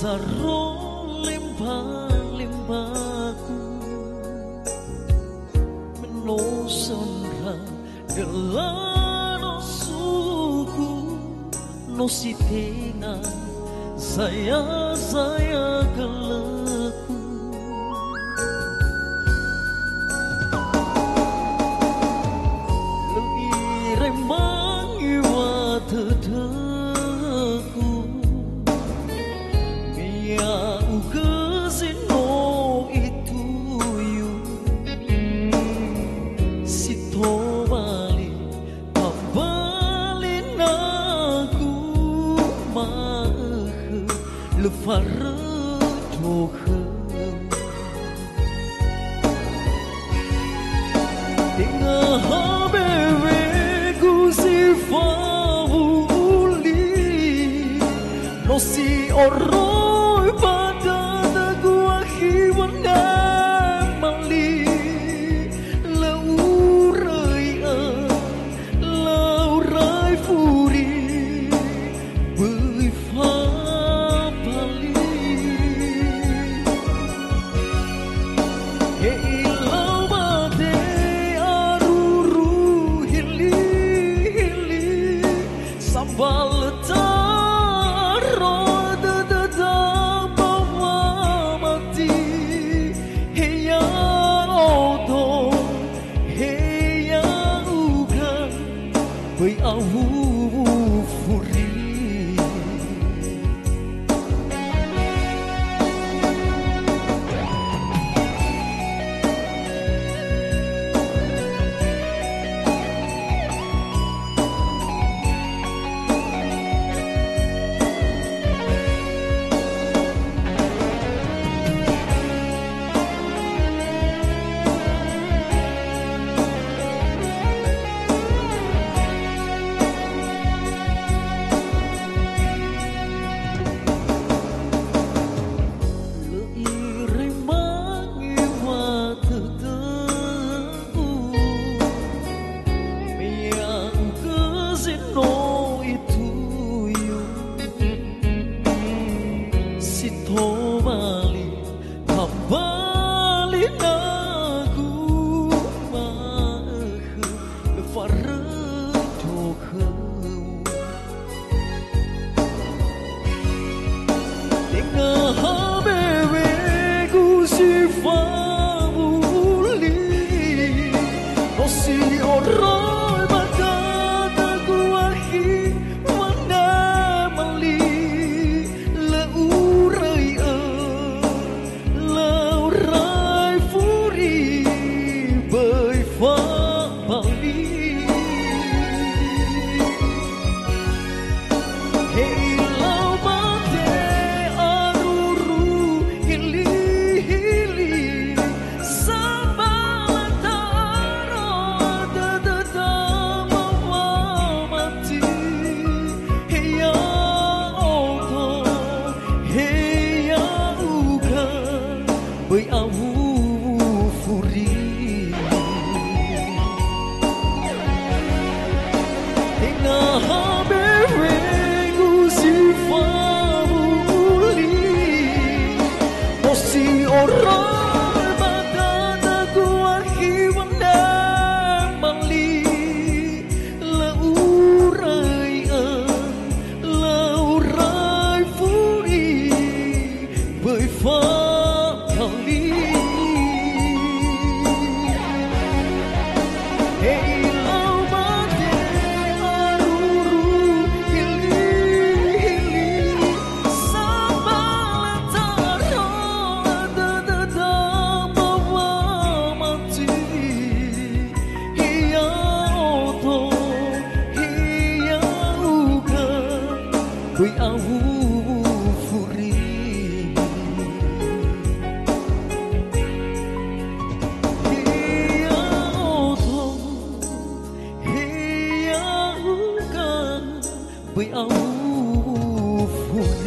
Sarong limba-limbaku menosanra delano suku no sitenga saya geleku leire mangi wa teteku mia ugezino itu yu sito bali pabali naku mahe lefare dohe tengah bebe gusifahuli no si oroi pada gua hiwana mali laurai furi befa pali ilau bade aruru hili sambal taro da bawa mati heya odo heya ugan bai awu furi bai awu furi tengah bebe gusifahuli osi orang badana gua hiwana mali laurai furi bai fa bai awu furi hiya oto hiya ukan bai awu furi